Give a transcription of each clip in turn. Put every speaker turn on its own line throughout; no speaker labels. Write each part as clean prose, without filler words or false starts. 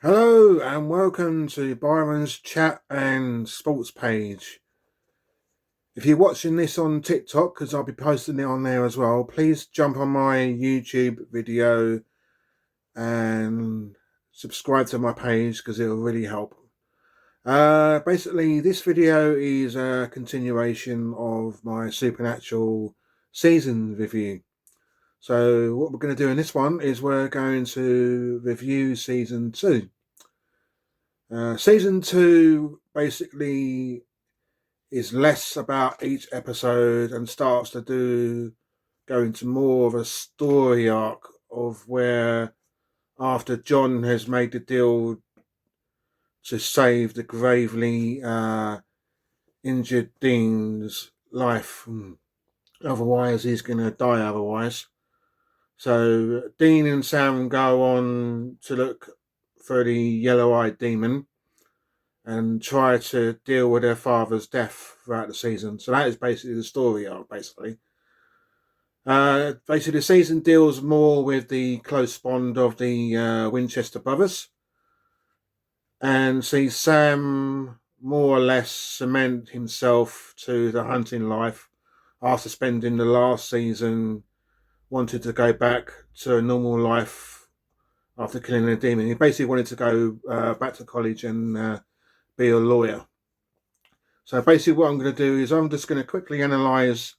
Hello and welcome to Byron's chat and sports page. If you're watching this on TikTok, because I'll be posting it on there as well, please jump on my YouTube video and subscribe to my page because it'll really help. Basically, this video is a continuation of my Supernatural season review. So what we're going to do in this one is we're going to review season 2. Season 2 basically is less about each episode and starts to go into more of a story arc of where after John has made the deal to save the gravely injured Dean's life. Otherwise, he's going to die otherwise. So Dean and Sam go on to look for the yellow-eyed demon and try to deal with their father's death throughout the season. So that is basically the story arc, basically. Basically, the season deals more with the close bond of the Winchester brothers and sees Sam more or less cement himself to the hunting life after spending the last season wanted to go back to a normal life after killing the demon. He basically wanted to go back to college and be a lawyer. So basically what I'm going to do is I'm just going to quickly analyse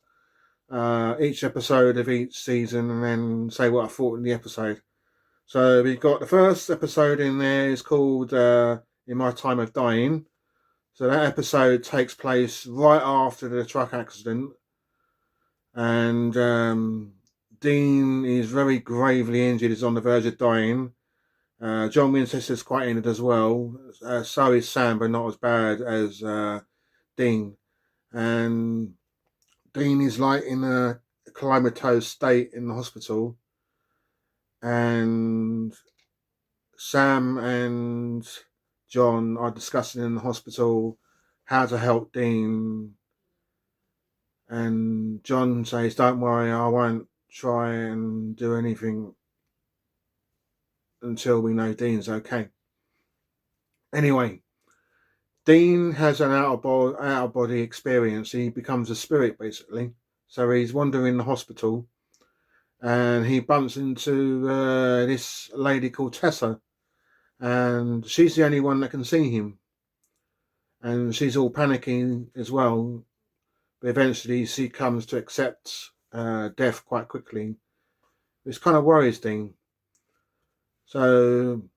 each episode of each season and then say what I thought in the episode. So we've got the first episode in there is called In My Time of Dying. So that episode takes place right after the truck accident, and Dean is very gravely injured, is on the verge of dying. John Winchester's quite injured as well. So is Sam, but not as bad as Dean. And Dean is like in a comatose state in the hospital, and Sam and John are discussing in the hospital how to help Dean. And John says, "Don't worry, I won't try and do anything until we know Dean's okay." Anyway, Dean has an out of body experience. He becomes a spirit basically. So he's wandering the hospital, and he bumps into this lady called Tessa, and she's the only one that can see him, and she's all panicking as well. But eventually, she comes to accept death quite quickly, which kind of worries Dean. So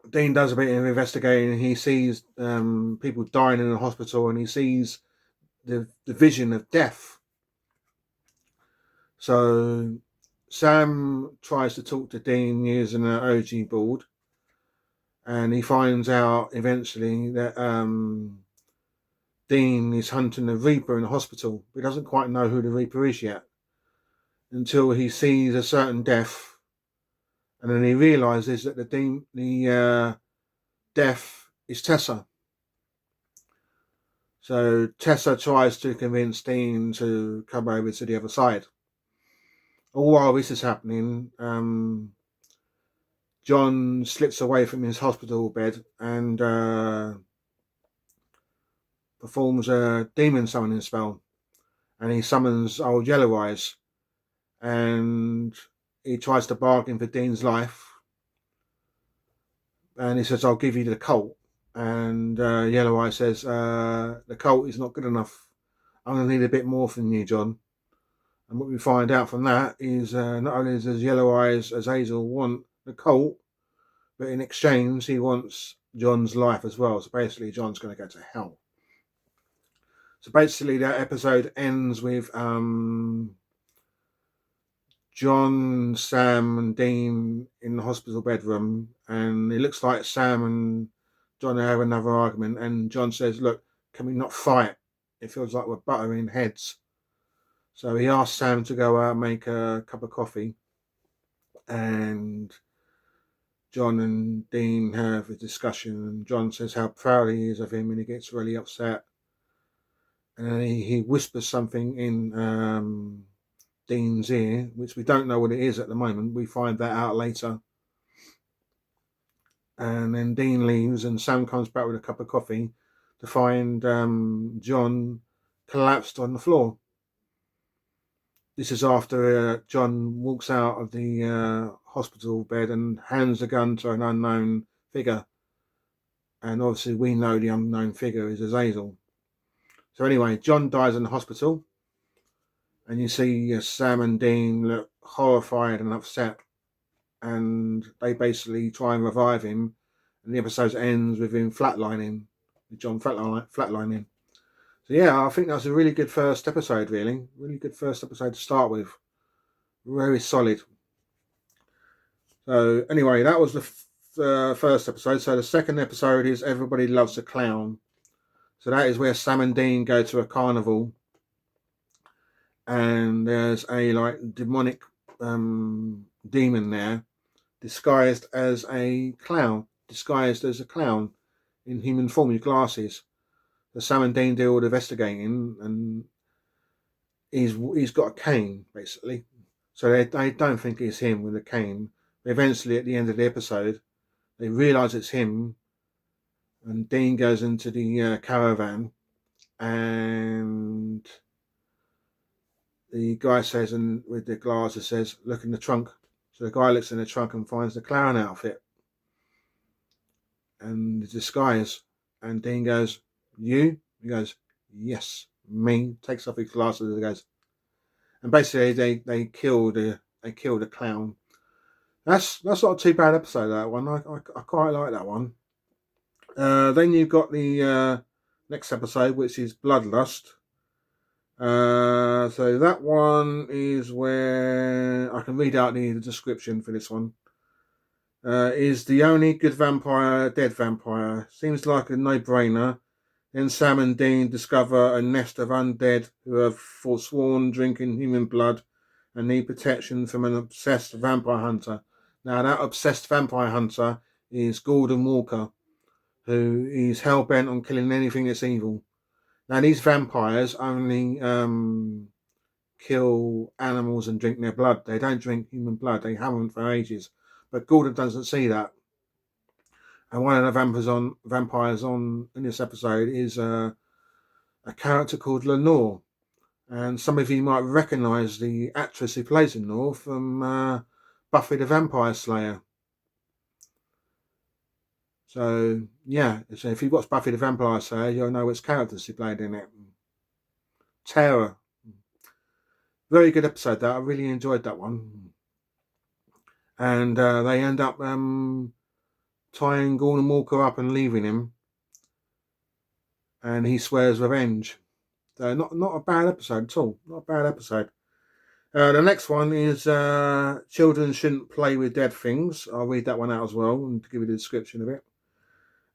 Dean does a bit of investigating. He sees people dying in the hospital, and he sees the vision of death. So Sam tries to talk to Dean using an OG board, and he finds out eventually that Dean is hunting the Reaper in the hospital. He doesn't quite know who the Reaper is yet until he sees a certain death, and then he realizes that the death is Tessa. So Tessa tries to convince Dean to come over to the other side. All while this is happening, John slips away from his hospital bed and performs a demon summoning spell. And he summons old Yellow Eyes. And he tries to bargain for Dean's life. And he says, "I'll give you the colt." And Yellow Eyes says, "The colt is not good enough. I'm going to need a bit more from you, John." And what we find out from that is not only does Yellow Eyes Azazel want the colt, but in exchange he wants John's life as well. So basically John's going to go to hell. So basically that episode ends with John, Sam and Dean in the hospital bedroom, and it looks like Sam and John have another argument, and John says, "Look, can we not fight? It feels like we're buttering heads." So he asks Sam to go out and make a cup of coffee, and John and Dean have a discussion, and John says how proud he is of him, and he gets really upset. And then he whispers something in Dean's ear, which we don't know what it is at the moment. We find that out later. And then Dean leaves, and Sam comes back with a cup of coffee to find John collapsed on the floor. This is after John walks out of the hospital bed and hands the gun to an unknown figure. And obviously we know the unknown figure is Azazel. So anyway, John dies in the hospital. And you see Sam and Dean look horrified and upset. And they basically try and revive him. And the episode ends with him flatlining. With John flatlining. So yeah, I think that's a really good first episode, really. Really good first episode to start with. Very solid. So anyway, that was the first episode. So the second episode is Everybody Loves a Clown. So that is where Sam and Dean go to a carnival. And there's a demonic demon there, disguised as a clown. In human form with glasses. So Sam and Dean do all the investigating, and he's got a cane, basically. So they don't think it's him with a cane. But eventually, at the end of the episode, they realise it's him, and Dean goes into the caravan, and the guy says, and with the glasses says, "Look in the trunk." So the guy looks in the trunk and finds the clown outfit and the disguise. And Dean goes, "You?" He goes, "Yes, me." Takes off his glasses and goes, and basically they kill the clown. That's not too bad episode, that one. I quite like that one. Then you've got the next episode, which is Bloodlust. So that one is where I can read out the description for this one. Is the only good vampire dead vampire? Seems like a no-brainer. Then Sam and Dean discover a nest of undead who have forsworn drinking human blood and need protection from an obsessed vampire hunter. Now, that obsessed vampire hunter is Gordon Walker, who is hell-bent on killing anything that's evil. Now, these vampires only kill animals and drink their blood. They don't drink human blood. They haven't for ages. But Gordon doesn't see that. And one of the vampires on in this episode is a character called Lenore. And some of you might recognise the actress who plays Lenore from Buffy the Vampire Slayer. So, yeah, so if you watch Buffy the Vampire Slayer, you'll know which characters she played in it. Tara. Very good episode, that. I really enjoyed that one. And they end up tying Gordon Walker up and leaving him. And he swears revenge. So not a bad episode at all. Not a bad episode. The next one is Children Shouldn't Play with Dead Things. I'll read that one out as well and give you the description of it.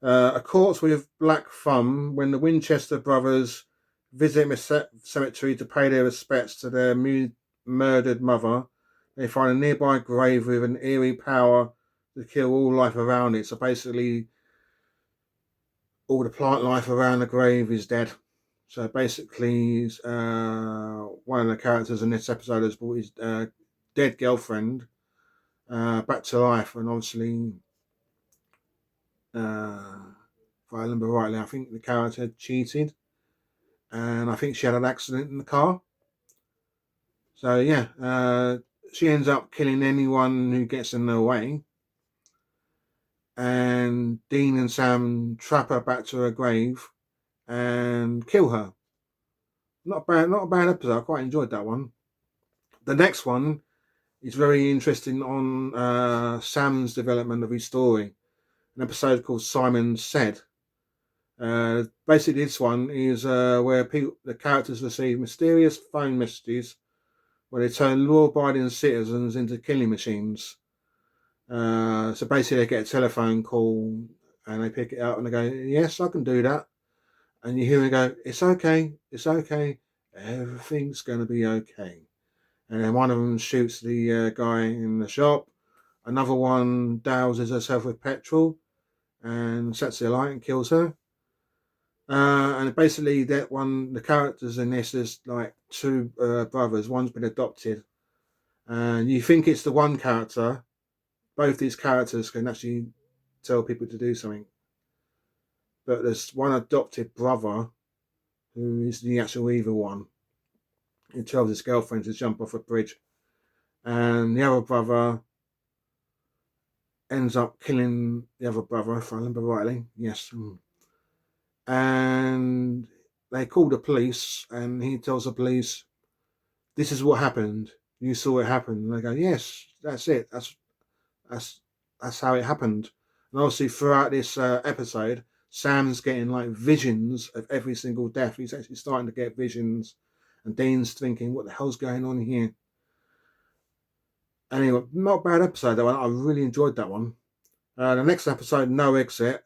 A Corpse with Black Thumb. When the Winchester brothers visit a cemetery to pay their respects to their murdered mother, they find a nearby grave with an eerie power to kill all life around it. So basically, all the plant life around the grave is dead. So basically, one of the characters in this episode has brought his dead girlfriend back to life. And obviously, if I remember rightly, I think the character had cheated. And I think she had an accident in the car. So yeah, she ends up killing anyone who gets in her way. And Dean and Sam trap her back to her grave and kill her. Not a bad episode. I quite enjoyed that one. The next one is very interesting on Sam's development of his story. An episode called Simon Said. Basically, this one is where the characters receive mysterious phone messages where they turn law-abiding citizens into killing machines. So basically, they get a telephone call and they pick it up and they go, "Yes, I can do that." And you hear them go, "It's okay, it's okay, everything's going to be okay." And then one of them shoots the guy in the shop. Another one douses herself with petrol and sets the light and kills her. And basically, the characters in this is like two brothers. One's been adopted, and you think it's the one character. Both these characters can actually tell people to do something. But there's one adopted brother who is the actual evil one. He tells his girlfriend to jump off a bridge. And the other brother ends up killing the other brother, if I remember rightly. Yes. And they call the police, and he tells the police, "This is what happened. You saw it happen." And they go, "Yes, that's it. That's how it happened." And obviously, throughout this episode, Sam's getting like visions of every single death. He's actually starting to get visions, and Dean's thinking, "What the hell's going on here?" Anyway, not a bad episode though. I really enjoyed that one. The next episode, No Exit.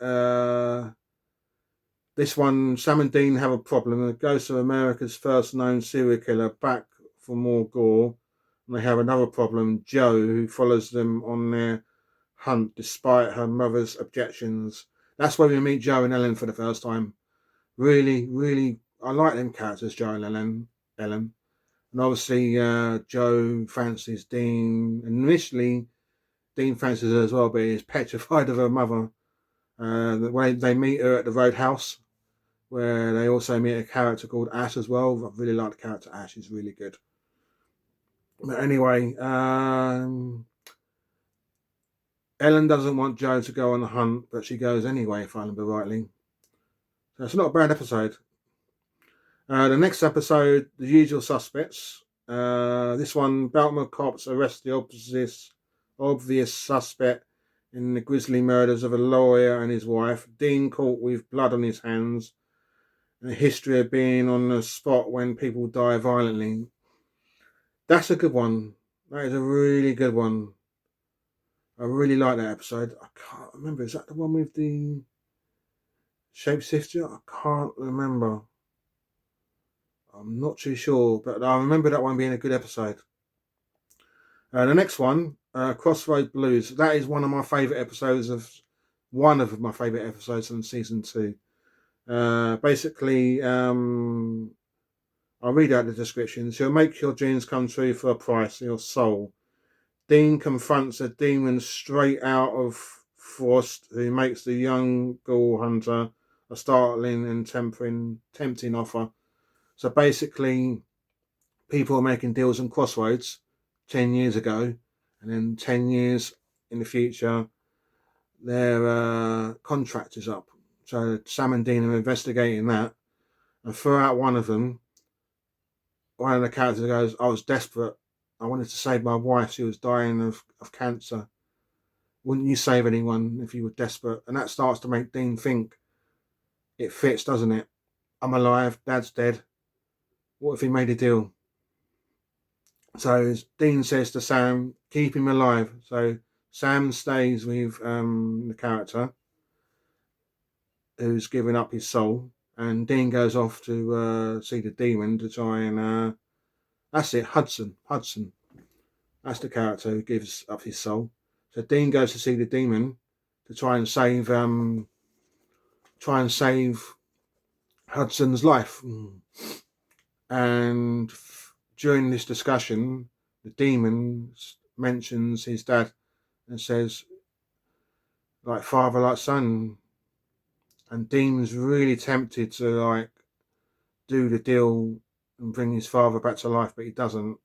This one, Sam and Dean have a problem. It goes to America's first known serial killer back for more gore. And they have another problem, Joe, who follows them on their hunt despite her mother's objections. That's where we meet Joe and Ellen for the first time. Really, really, I like them characters, Joe and Ellen. And obviously, Joe fancies Dean. Initially, Dean fancies her as well, but he's petrified of her mother. When they meet her at the Roadhouse, where they also meet a character called Ash as well. I really like the character Ash; he's really good. But anyway, Ellen doesn't want Joe to go on the hunt, but she goes anyway, if I remember rightly. So it's not a bad episode. The next episode, The Usual Suspects. This one, Baltimore cops arrest the obvious suspect in the grisly murders of a lawyer and his wife. Dean caught with blood on his hands and a history of being on the spot when people die violently. That's a good one. That is a really good one. I really like that episode. I can't remember. Is that the one with the shapeshifter? I can't remember. I'm not too sure, but I remember that one being a good episode. The next one, Crossroad Blues. That is one of my favourite episodes from season 2. Basically, I'll read out the description. She'll make your dreams come true for a price, your soul. Dean confronts a demon straight out of Frost, who makes the young ghoul hunter a startling and tempting offer. So basically, people are making deals on Crossroads 10 years ago, and then 10 years in the future, their contract is up. So Sam and Dean are investigating that, and throughout one of the characters goes, "I was desperate. I wanted to save my wife. She was dying of cancer. Wouldn't you save anyone if you were desperate?" And that starts to make Dean think. It fits, doesn't it? I'm alive. Dad's dead. What if he made a deal? So Dean says to Sam, "Keep him alive." So Sam stays with the character who's given up his soul, and Dean goes off to see the demon to try and that's it, Hudson. That's the character who gives up his soul. So Dean goes to see the demon to try and save Hudson's life. And during this discussion, the demon mentions his dad and says, like father, like son. And Dean's really tempted to like do the deal and bring his father back to life, but he doesn't.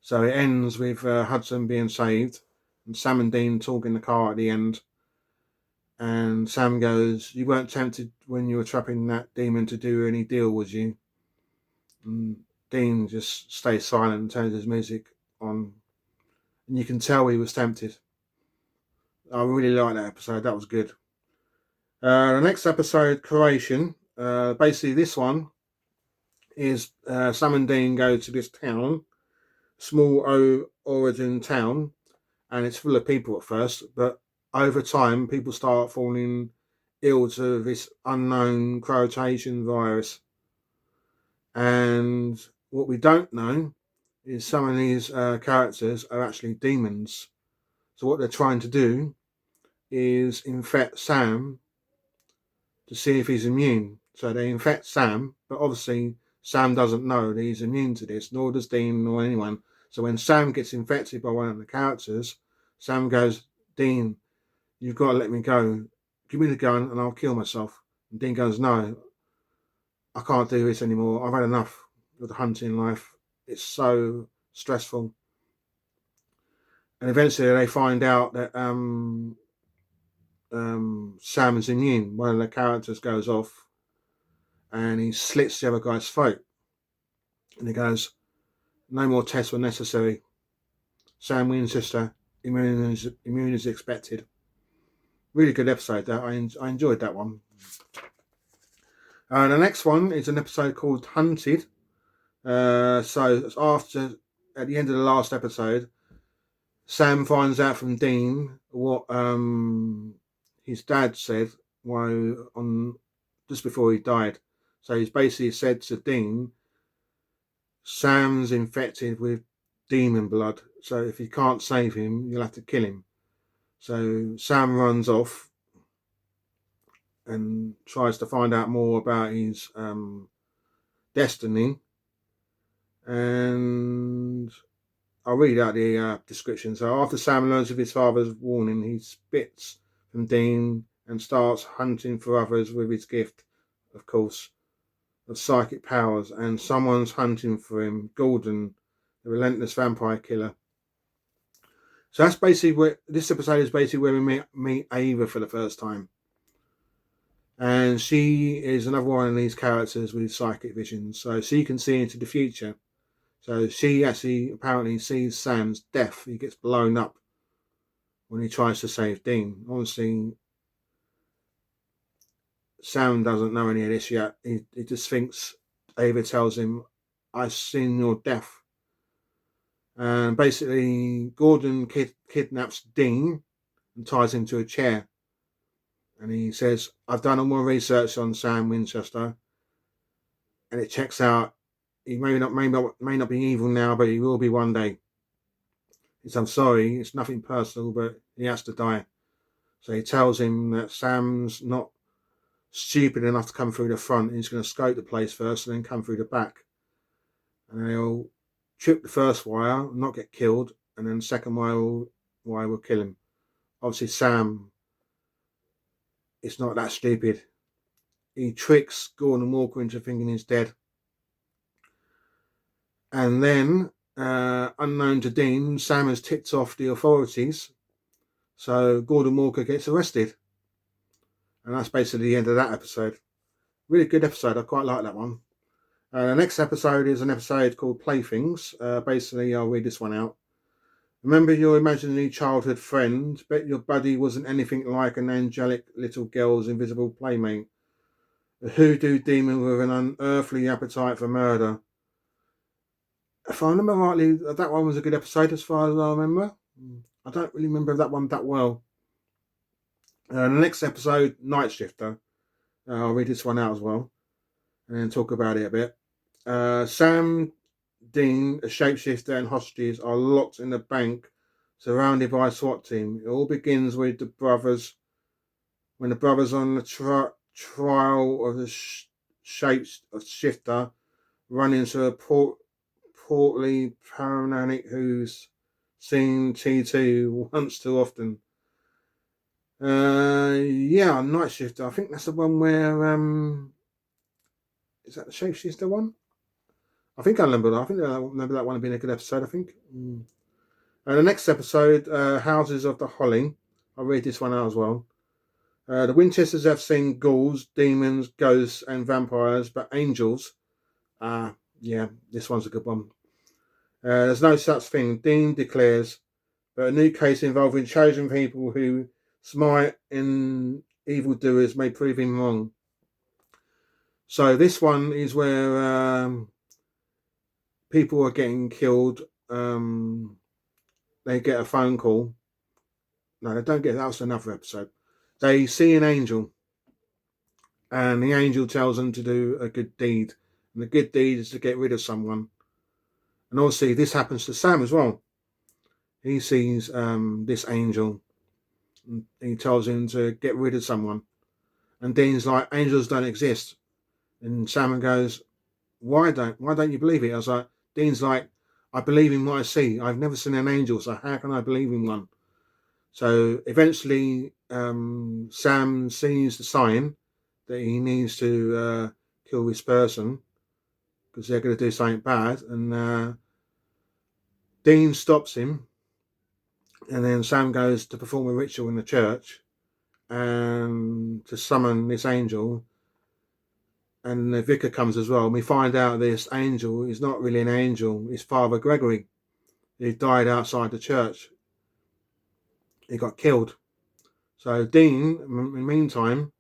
So it ends with Hudson being saved and Sam and Dean talk in the car at the end. And Sam goes, "You weren't tempted when you were trapping that demon to do any deal, was you?" And Dean just stays silent and turns his music on. And you can tell he was tempted. I really like that episode. That was good. The next episode, Creation. Basically, this one is Sam and Dean go to this town, small origin town, and it's full of people at first, but over time, people start falling ill to this unknown crotation virus. And what we don't know is some of these characters are actually demons. So what they're trying to do is infect Sam to see if he's immune. So they infect Sam, but obviously Sam doesn't know that he's immune to this, nor does Dean nor anyone. So when Sam gets infected by one of the characters, Sam goes, "Dean, You've got to let me go. Give me the gun and I'll kill myself. And Dean goes, no, I can't do this anymore. I've had enough of the hunting life. It's so stressful. And eventually they find out that Sam Zinyin, one of the characters, goes off and he slits the other guy's throat. And he goes, no more tests were necessary. Sam Winchester, immune as expected. Really good episode. That I enjoyed that one. The next one is an episode called Hunted. So after, at the end of the last episode, Sam finds out from Dean what his dad said just before he died. So he's basically said to Dean, Sam's infected with demon blood, so if you can't save him, you'll have to kill him. So Sam runs off and tries to find out more about his destiny. And I'll read out the description. So after Sam learns of his father's warning, he spits from Dean and starts hunting for others with his gift, of course, of psychic powers. And someone's hunting for him, Gordon, the relentless vampire killer. So that's basically where this episode is basically where we meet Ava for the first time. And she is another one of these characters with psychic visions. So she can see into the future. So she actually apparently sees Sam's death. He gets blown up when he tries to save Dean. Obviously, Sam doesn't know any of this yet. He just thinks Ava tells him, I've seen your death. And basically, Gordon kidnaps Dean and ties him to a chair. And he says, I've done all my research on Sam Winchester. And it checks out. He may not be evil now, but he will be one day. He says, I'm sorry, it's nothing personal, but he has to die. So he tells him that Sam's not stupid enough to come through the front. He's going to scope the place first and then come through the back. And they'll trip the first wire, not get killed, and then the second wire will kill him. Obviously, Sam is not that stupid. He tricks Gordon Walker into thinking he's dead. And then, unknown to Dean, Sam has tipped off the authorities. So Gordon Walker gets arrested. And that's basically the end of that episode. Really good episode. I quite like that one. The next episode is an episode called Playthings. Basically, I'll read this one out. Remember your imaginary childhood friend. Bet your buddy wasn't anything like an angelic little girl's invisible playmate. A hoodoo demon with an unearthly appetite for murder. If I remember rightly, that one was a good episode as far as I remember. I don't really remember that one that well. The next episode, Night Shifter. I'll read this one out as well and then talk about it a bit. Sam, Dean, a shapeshifter, and hostages are locked in the bank, surrounded by a SWAT team. It all begins with the brothers, when the brothers on the trial of the shapeshifter run into a portly paranoid who's seen T2 once too often. Night Shifter. I think that's the one where is that the Shapeshifter one? I think I remember that. I think I remember that one being a good episode. I think. And the next episode, Houses of the Holly. I'll read this one out as well. The Winchesters have seen ghouls, demons, ghosts, and vampires, but angels. This one's a good one. There's no such thing, Dean declares, but a new case involving chosen people who smite in evildoers may prove him wrong. So this one is where people are getting killed. They get a phone call. No, they don't get that. Was another episode. They see an angel, and the angel tells them to do a good deed. And the good deed is to get rid of someone. And obviously, this happens to Sam as well. He sees this angel, and he tells him to get rid of someone. And Dean's like, angels don't exist. And Sam goes, why don't you believe it? I was like, Dean's like, I believe in what I see. I've never seen an angel, so how can I believe in one? So eventually Sam sees the sign that he needs to kill this person because they're going to do something bad, and Dean stops him, and then Sam goes to perform a ritual in the church and to summon this angel, and the vicar comes as well. And we find out this angel is not really an angel, it's Father Gregory. He died outside the church. He got killed. So Dean, in the meantime,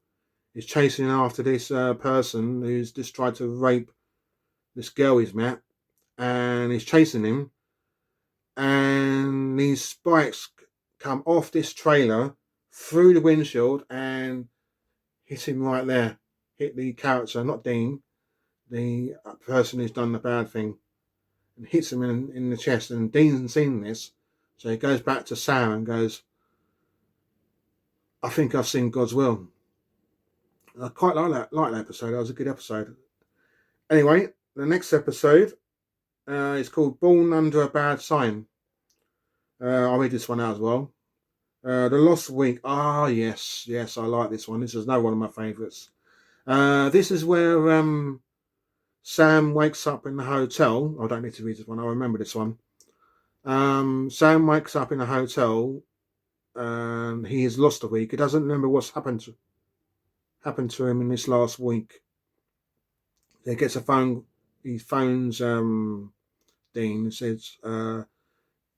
is chasing after this person who's just tried to rape this girl he's met, and he's chasing him, and these spikes come off this trailer through the windshield and hit him right there. Hit the character, not Dean, the person who's done the bad thing, and hits him in the chest. And Dean's seen this, so he goes back to Sam and goes, I think I've seen God's will. And I quite like that episode. That was a good episode. Anyway, the next episode is called Born Under a Bad Sign. I'll read this one out as well. The Lost Week. Yes, I like this one. This is another one of my favourites. This is where Sam wakes up in the hotel. I don't need to read this one. I remember this one. Sam wakes up in a hotel. He has lost a week. He doesn't remember what's happened to him in this last week. He gets a phone. He phones Dean and says,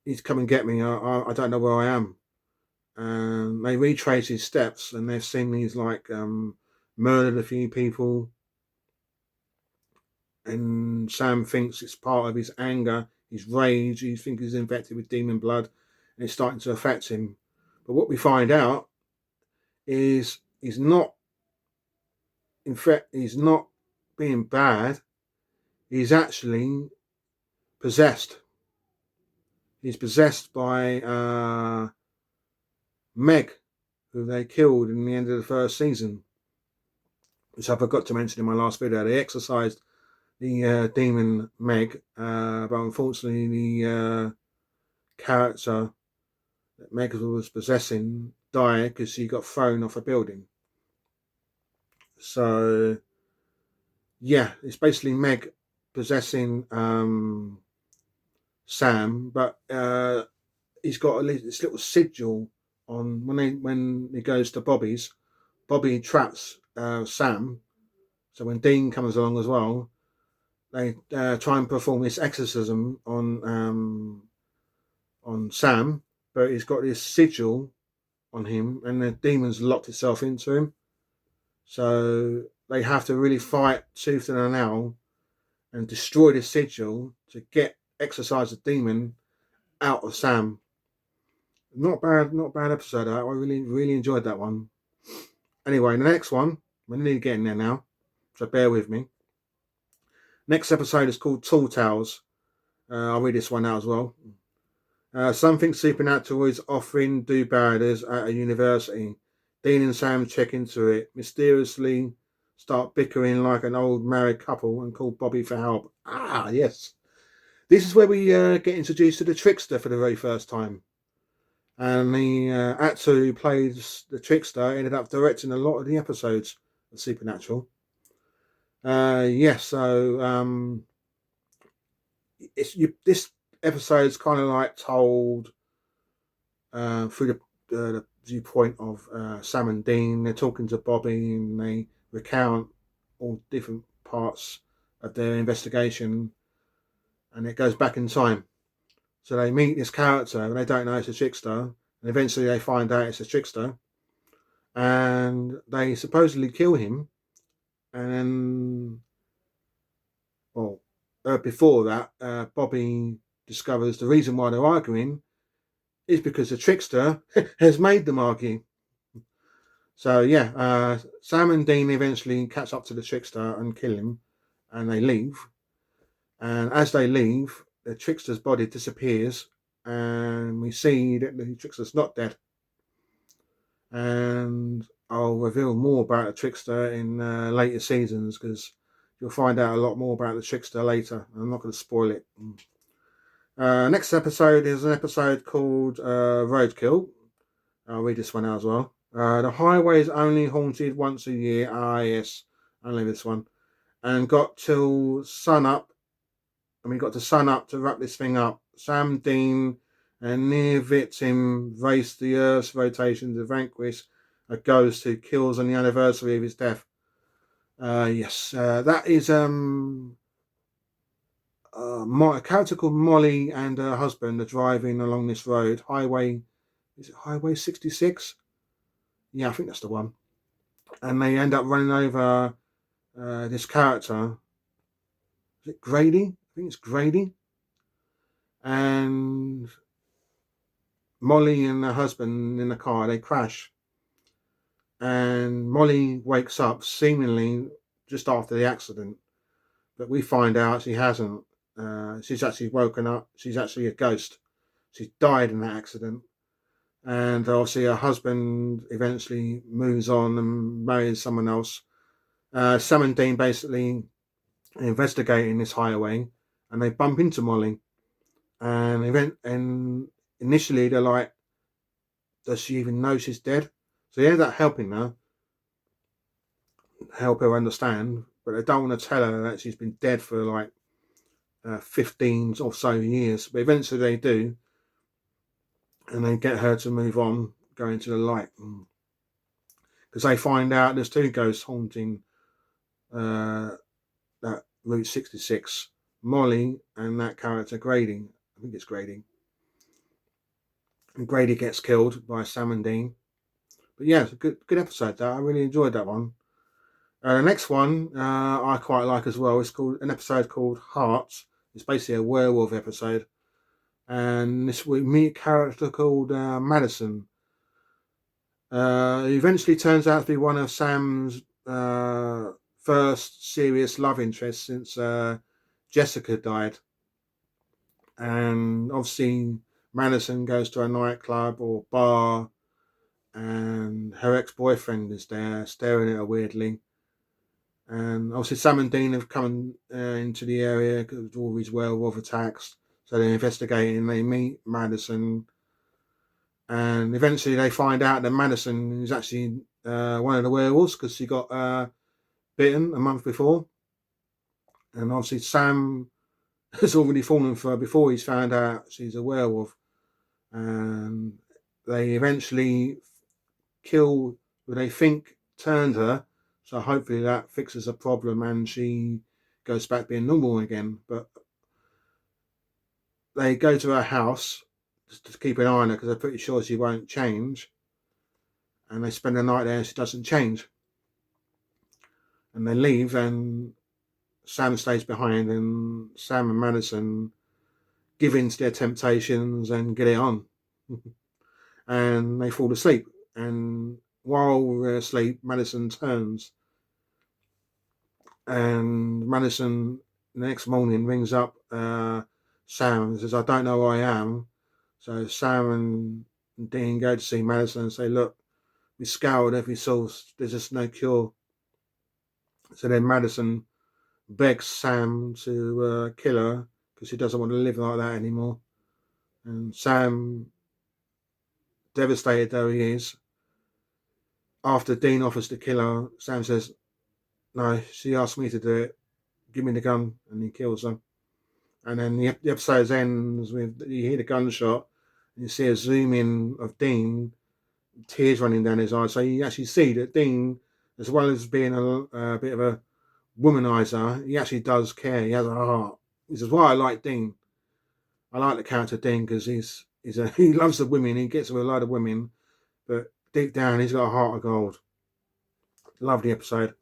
he's come and get me. I don't know where I am. And they retrace his steps, and they've seen he's like murdered a few people. And Sam thinks it's part of his anger, his rage. He thinks he's infected with demon blood, and it's starting to affect him. But what we find out is he's not being bad. He's actually possessed. He's possessed by Meg, who they killed in the end of the first season, which I forgot to mention in my last video. They exorcised the demon Meg, but unfortunately the character that Meg was possessing died because she got thrown off a building. So yeah, it's basically Meg possessing Sam, but he's got this little sigil on when he goes to Bobby's. Bobby traps Sam, so when Dean comes along as well, they try and perform this exorcism on Sam, but he's got this sigil on him, and the demon's locked itself into him. So they have to really fight tooth and nail and destroy the sigil to exorcise the demon out of Sam. Not bad episode. I really enjoyed that one. Anyway, the next one, we're nearly getting there now, so bear with me. Next episode is called Tall Tales. I'll read this one out as well. Something supernatural is offering do baders at a university. Dean and Sam check into it, mysteriously start bickering like an old married couple, and call Bobby for help. Yes. This is where we get introduced to the Trickster for the very first time. And the actor who plays the Trickster ended up directing a lot of the episodes of Supernatural. So this episode's kind of like told through the viewpoint of Sam and Dean. They're talking to Bobby, and they recount all different parts of their investigation, and it goes back in time. So they meet this character, and they don't know it's a Trickster, and eventually they find out it's a Trickster, and they supposedly kill him. And then, before that, Bobby discovers the reason why they're arguing is because the Trickster has made them argue. So yeah, Sam and Dean eventually catch up to the Trickster and kill him, and they leave. And as they leave, the Trickster's body disappears, and we see that the Trickster's not dead. And I'll reveal more about the Trickster in later seasons, because you'll find out a lot more about the Trickster later. I'm not going to spoil it. Next episode is an episode called Roadkill. I'll read this one out as well. The highway is only haunted once a year. Ah, yes, only this one. And got till sun up. And we got to sun up to wrap this thing up. Sam Dean and near victim race the Earth's rotation to vanquish a ghost who kills on the anniversary of his death. Yes, that is a character called Molly and her husband are driving along this road. Highway, is it Highway 66? Yeah, I think that's the one. And they end up running over this character. Is it Grady? I think it's Grady. And Molly and her husband in the car, they crash. And Molly wakes up seemingly just after the accident. But we find out she hasn't. She's actually woken up. She's actually a ghost. She's died in that accident. And obviously her husband eventually moves on and marries someone else. Sam and Dean basically investigating this highway, and they bump into Molly. And initially they're like, does she even know she's dead? So they end up helping her, help her understand, but they don't want to tell her that she's been dead for like 15 or so years. But eventually they do, and they get her to move on, go into the light, because they find out there's two ghosts haunting uh, that Route 66, Molly and that character Grady. I think it's Grady. And Grady gets killed by Sam and Dean. But yeah, it's a good episode. That I really enjoyed that one. The next one I quite like as well. It's called an episode called Hearts. It's basically a werewolf episode, and this we meet a character called Madison. He eventually turns out to be one of Sam's first serious love interests since Jessica died. And obviously, Madison goes to a nightclub or bar, and her ex boyfriend is there staring at her weirdly. And obviously, Sam and Dean have come into the area because of all these werewolf attacks. So they're investigating. They meet Madison, and eventually they find out that Madison is actually one of the werewolves because she got bitten a month before. And obviously, Sam has already fallen for her before he's found out she's a werewolf. And they eventually kill who they think turned her. So hopefully that fixes the problem and she goes back being normal again. But they go to her house just to keep an eye on her because they're pretty sure she won't change. And they spend the night there and she doesn't change. And they leave and Sam stays behind and Sam and Madison give in to their temptations and get it on. And they fall asleep. And while we're asleep, Madison turns. And Madison the next morning rings up Sam and says, I don't know who I am. So Sam and Dean go to see Madison and say, look, we scoured every source. There's just no cure. So then Madison begs Sam to kill her because she doesn't want to live like that anymore. And Sam, devastated though he is, after Dean offers to kill her, Sam says, no, she asked me to do it. Give me the gun. And he kills her. And then the episode ends with you hear the gunshot and you see a zoom in of Dean, tears running down his eyes. So you actually see that Dean, as well as being a bit of a womanizer, he actually does care. He has a heart. This is why I like Dean. I like the character Dean because he loves the women. He gets with a lot of women, but deep down he's got a heart of gold. Love the episode.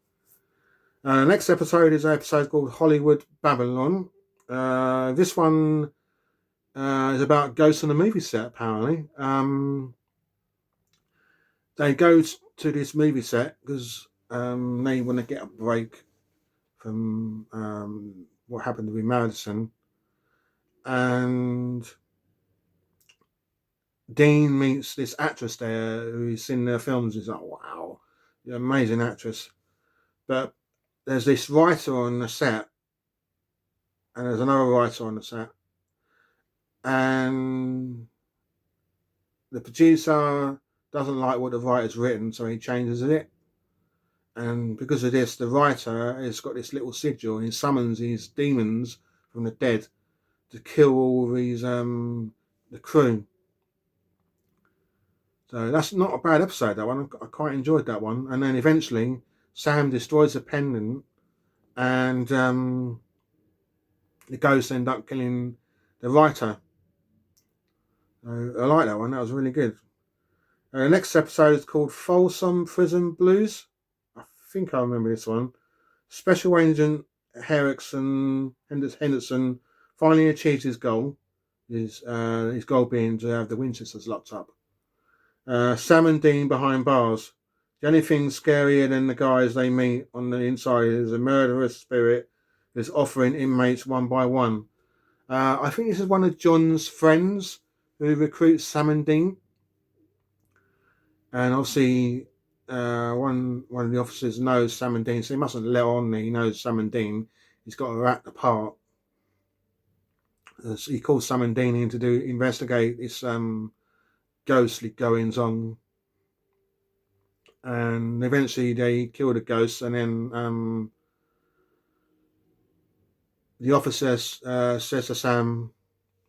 The next episode is an episode called Hollywood Babylon. This one is about ghosts on a movie set, apparently. They go to this movie set because they want to get a break from what happened with Madison. And Dean meets this actress there who's seen their films. He's like, wow, you're an amazing actress. But there's this writer on the set, and there's another writer on the set. And the producer doesn't like what the writer's written, so he changes it. And because of this, the writer has got this little sigil, and he summons these demons from the dead to kill all these the crew. So that's not a bad episode, that one. I quite enjoyed that one. And then eventually, Sam destroys the pendant, and the ghosts end up killing the writer. So I like that one. That was really good. The next episode is called Folsom Prison Blues. I think I remember this one. Special Agent Henderson finally achieves his goal. His goal being to have the Winchesters locked up. Sam and Dean behind bars. The only thing scarier than the guys they meet on the inside is a murderous spirit that's offering inmates one by one. I think this is one of John's friends who recruits Sam and Dean. And obviously, one of the officers knows Sam and Dean, so he mustn't let on that he knows Sam and Dean. He's got to act the part. So he calls Sam and Dean in to investigate this ghostly goings on, and eventually they kill the ghosts, and then the officer says to Sam,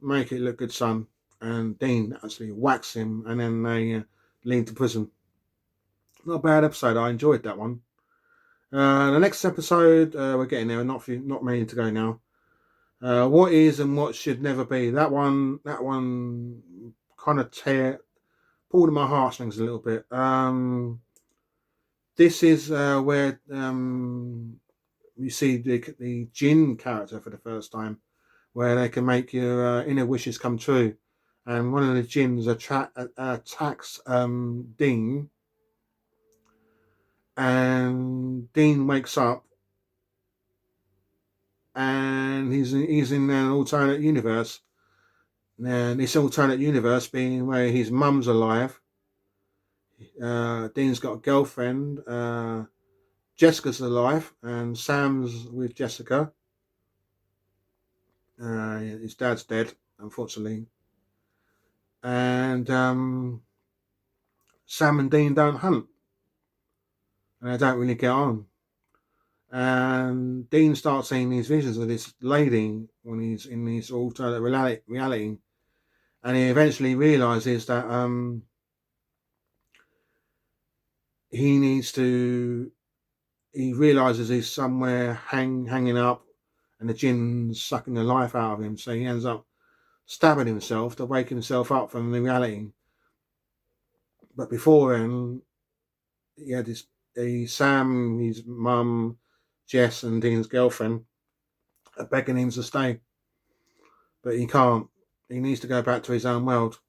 "Make it look good, son," and Dean actually whacks him, and then they leave to prison. Not a bad episode. I enjoyed that one. The next episode, we're getting there. Not many to go now. What is and what should never be. That one kind of pulled at my heartstrings a little bit. This is where you see the Jinn character for the first time, where they can make your inner wishes come true. And one of the Jinns attacks Dean, and Dean wakes up, and he's in an alternate universe. And this alternate universe being where his mum's alive. Dean's got a girlfriend. Jessica's alive, and Sam's with Jessica. His dad's dead, unfortunately. And Sam and Dean don't hunt, and they don't really get on. And Dean starts seeing these visions of this lady when he's in this alternate reality, and he eventually realizes that he realizes he's somewhere hanging up, and the Jinn's sucking the life out of him. So he ends up stabbing himself to wake himself up from the reality. But before then, he had Sam, his mum, Jess, and Dean's girlfriend are begging him to stay, but he can't. He needs to go back to his own world.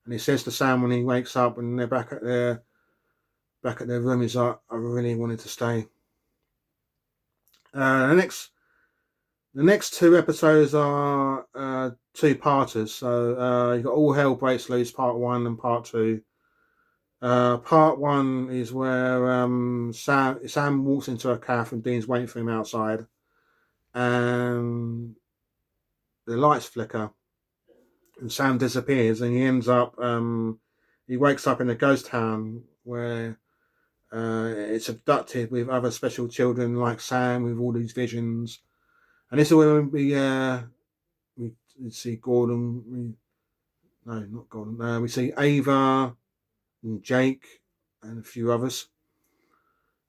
And he says to Sam when he wakes up and they're back at their room, he's like, "I really wanted to stay." The next two episodes are two-parters. So you've got All Hell Breaks Loose Part 1 and Part 2. Part 1 is where Sam walks into a cafe and Dean's waiting for him outside, and the lights flicker and Sam disappears, and he ends up he wakes up in a ghost town where it's abducted with other special children like Sam with all these visions. And this is where we see Gordon. No, not Gordon. We see Ava and Jake and a few others.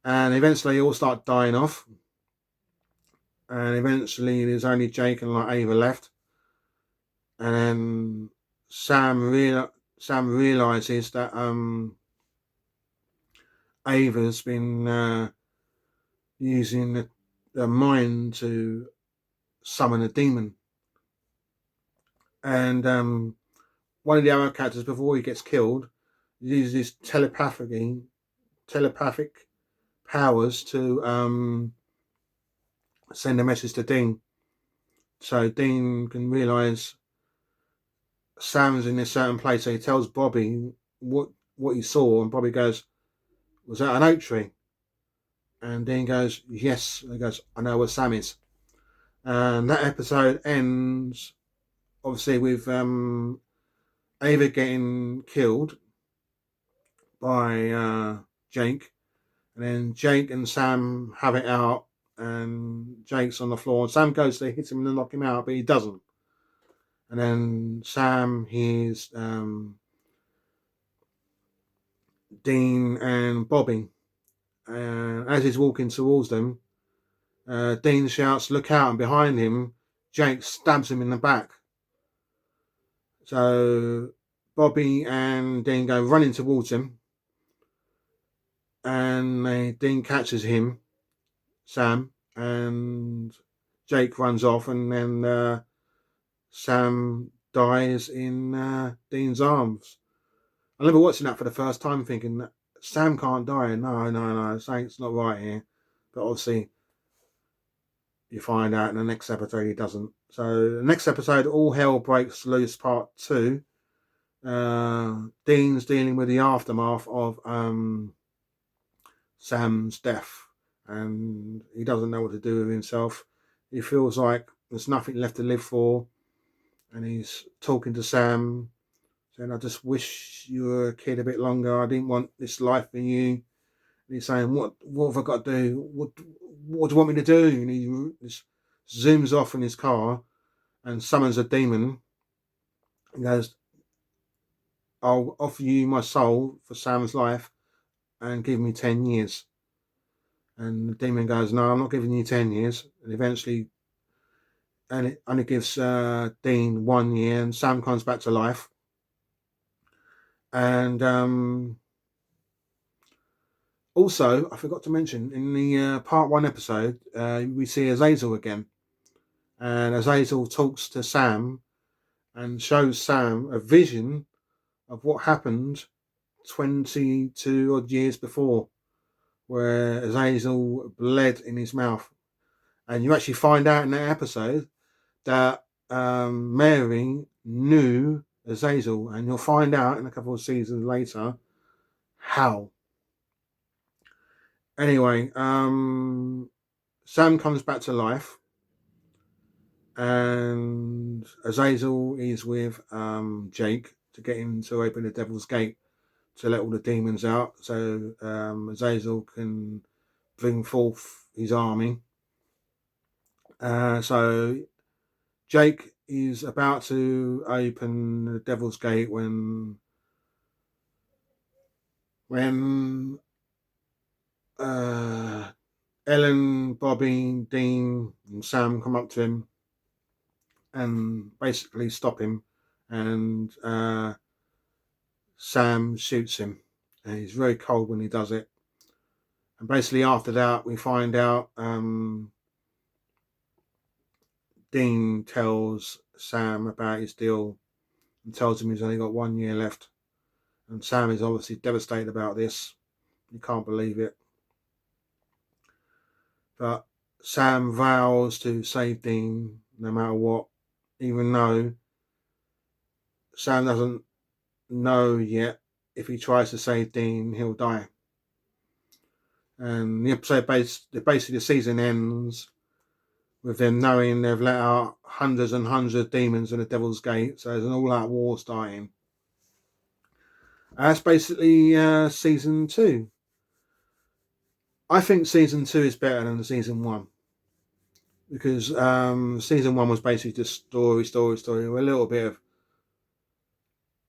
And eventually they all start dying off. And eventually there's only Jake and like Ava left. And then Sam realizes that Ava's been using the mind to summon a demon. And one of the other characters, before he gets killed, uses telepathic powers to send a message to Dean. So Dean can realise Sam's in a certain place. So he tells Bobby what he saw, and Bobby goes, "Was that an oak tree?" And Dean goes, "Yes." And he goes, "I know where Sam is." And that episode ends, obviously, with Ava getting killed, by Jake, and then Jake and Sam have it out, and Jake's on the floor. And Sam goes to hit him and knock him out, but he doesn't. And then Sam hears Dean and Bobby, and as he's walking towards them, Dean shouts, "Look out!" And behind him, Jake stabs him in the back. So Bobby and Dean go running towards him, and Dean catches him, Sam, and Jake runs off, and then Sam dies in Dean's arms. I remember watching that for the first time thinking that Sam can't die. No, something's not right here. But obviously, you find out in the next episode he doesn't. So the next episode, All Hell Breaks Loose Part 2. Dean's dealing with the aftermath of Sam's death, and he doesn't know what to do with himself. He feels like there's nothing left to live for, and he's talking to Sam, saying, "I just wish you were a kid a bit longer. I didn't want this life for you." And he's saying, what have I got to do? What do you want me to do?" And he just zooms off in his car and summons a demon and goes, "I'll offer you my soul for Sam's life and give me 10 years. And the demon goes, "No, I'm not giving you 10 years. And eventually, and it only gives Dean 1 year, and Sam comes back to life. And also, I forgot to mention, in the part 1 episode, we see Azazel again. And Azazel talks to Sam and shows Sam a vision of what happened 22 odd years before, where Azazel bled in his mouth. And you actually find out in that episode that Mary knew Azazel, and you'll find out in a couple of seasons later how. Anyway, Sam comes back to life, and Azazel is with Jake to get him to open the Devil's Gate to let all the demons out, so Azazel can bring forth his army. So Jake is about to open the Devil's Gate when Ellen, Bobby, Dean, and Sam come up to him and basically stop him, and Sam shoots him, and he's very cold when he does it. And basically after that, we find out Dean tells Sam about his deal and tells him he's only got 1 year left. And Sam is obviously devastated about this. He can't believe it. But Sam vows to save Dean no matter what, even though Sam doesn't know yet if he tries to save Dean, he'll die. And the episode basically the season ends with them knowing they've let out hundreds and hundreds of demons in the Devil's Gate, so there's an all-out war starting. That's basically season 2. I think season 2 is better than season 1, because season 1 was basically just story, with a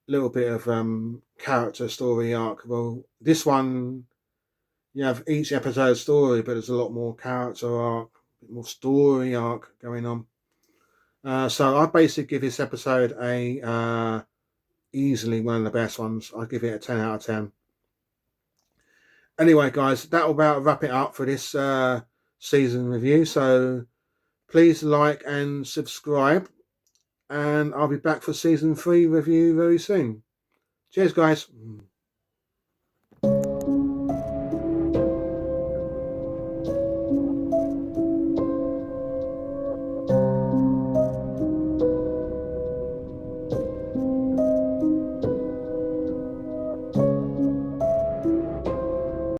little bit of character story arc. Well, this one, you have each episode story, but there's a lot more character arc, more story arc going on. So I basically give this episode a easily one of the best ones. I give it a 10 out of 10. Anyway, guys, that'll about wrap it up for this season review. So please like and subscribe, and I'll be back for season 3 review very soon. Cheers, guys.